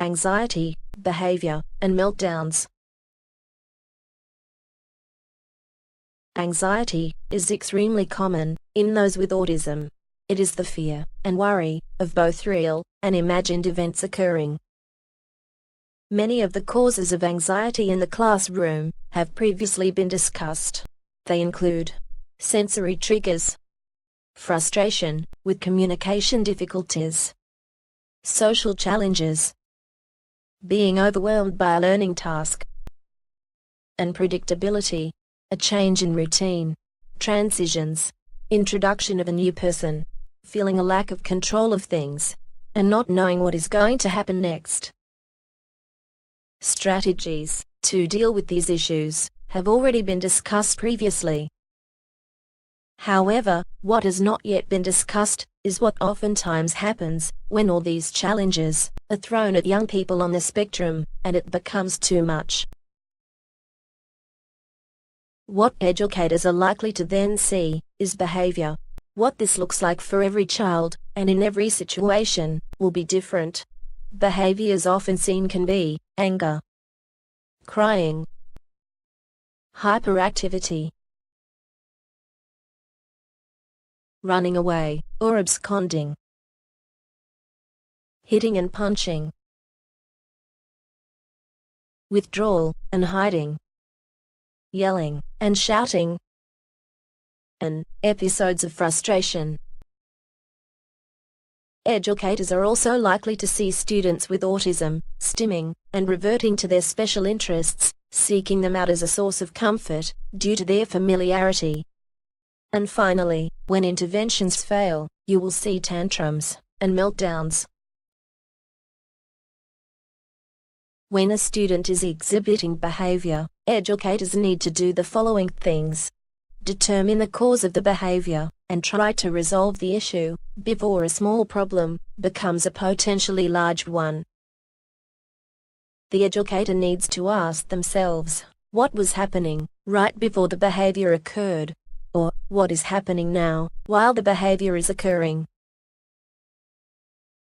anxiety, behavior, and meltdowns. Anxiety is extremely common in those with autism. It is the fear and worry of both real and imagined events occurring. Many of the causes of anxiety in the classroom have previously been discussed. They include sensory triggers, frustration with communication difficulties, social challenges, being overwhelmed by a learning task, unpredictability, a change in routine, transitions, introduction of a new person, feeling a lack of control of things, and not knowing what is going to happen next. Strategies to deal with these issues have already been discussed previously. However, what has not yet been discussed is what oftentimes happens when all these challenges are thrown at young people on the spectrum and it becomes too much. What educators are likely to then see is behavior. What this looks like for every child and in every situation will be different. Behaviors often seen can be anger, crying, hyperactivity, running away or absconding, hitting and punching, withdrawal and hiding, yelling and shouting, and episodes of frustration. Educators are also likely to see students with autism stimming and reverting to their special interests, seeking them out as a source of comfort due to their familiarity. And finally, when interventions fail, you will see tantrums and meltdowns. When a student is exhibiting behavior, educators need to do the following things. Determine the cause of the behavior, and try to resolve the issue before a small problem becomes a potentially large one. The educator needs to ask themselves, what was happening right before the behavior occurred? Or, what is happening now while the behavior is occurring?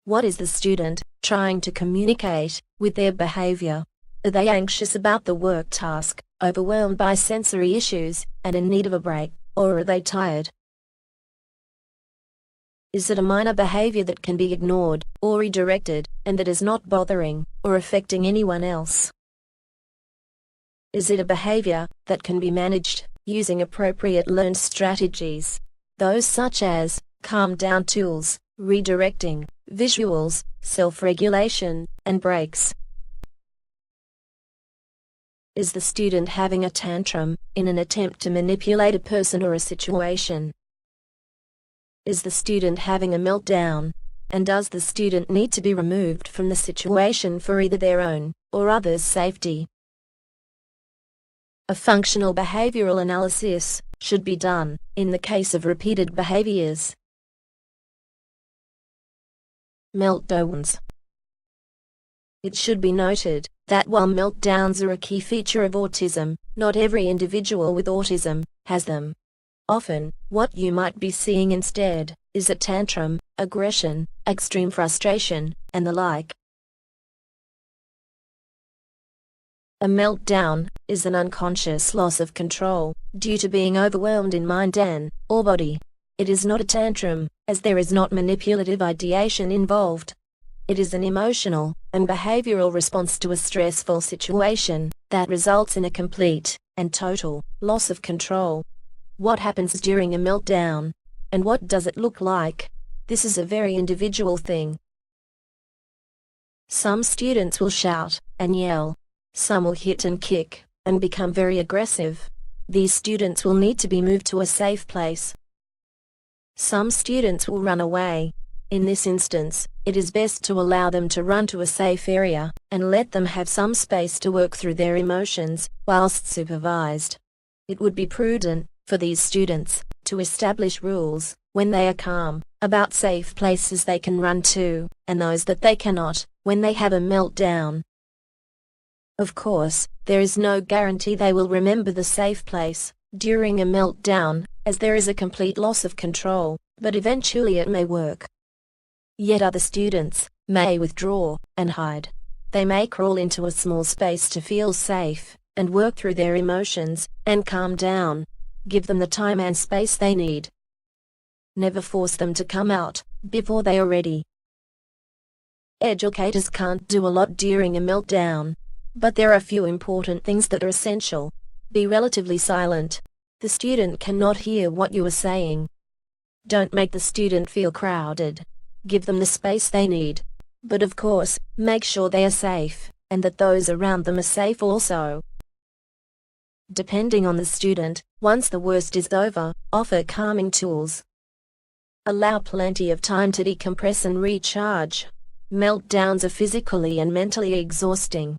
What is the student trying to communicate with their behavior? Are they anxious about the work task, overwhelmed by sensory issues, and in need of a break, or are they tired? Is it a minor behavior that can be ignored or redirected, and that is not bothering or affecting anyone else? Is it a behavior that can be managed using appropriate learned strategies, those such as calm down tools, redirecting, visuals, self-regulation, and breaks? Is the student having a tantrum in an attempt to manipulate a person or a situation? Is the student having a meltdown, and does the student need to be removed from the situation for either their own or others' safety? A functional behavioral analysis should be done in the case of repeated behaviors. Meltdowns. It should be noted that while meltdowns are a key feature of autism, not every individual with autism has them. Often, what you might be seeing instead is a tantrum, aggression, extreme frustration, and the like. A meltdown is an unconscious loss of control due to being overwhelmed in mind or body. It is not a tantrum, as there is not manipulative ideation involved. It is an emotional and behavioral response to a stressful situation that results in a complete and total loss of control. What happens during a meltdown? And what does it look like? This is a very individual thing. Some students will shout and yell. Some will hit and kick and become very aggressive. These students will need to be moved to a safe place. Some students will run away. In this instance, it is best to allow them to run to a safe area and let them have some space to work through their emotions whilst supervised. It would be prudent for these students to establish rules when they are calm about safe places they can run to, and those that they cannot when they have a meltdown. Of course, there is no guarantee they will remember the safe place during a meltdown, as there is a complete loss of control, but eventually it may work. Yet other students may withdraw and hide. They may crawl into a small space to feel safe, and work through their emotions, and calm down. Give them the time and space they need. Never force them to come out before they are ready. Educators can't do a lot during a meltdown, but there are a few important things that are essential. Be relatively silent. The student cannot hear what you are saying. Don't make the student feel crowded. Give them the space they need. But of course, make sure they are safe, and that those around them are safe also. Depending on the student, once the worst is over, offer calming tools. Allow plenty of time to decompress and recharge. Meltdowns are physically and mentally exhausting.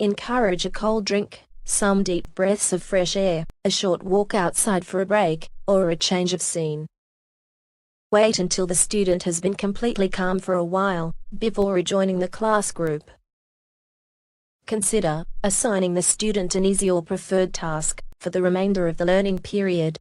Encourage a cold drink, some deep breaths of fresh air, a short walk outside for a break, or a change of scene. Wait until the student has been completely calm for a while, before rejoining the class group. Consider assigning the student an easy or preferred task for the remainder of the learning period.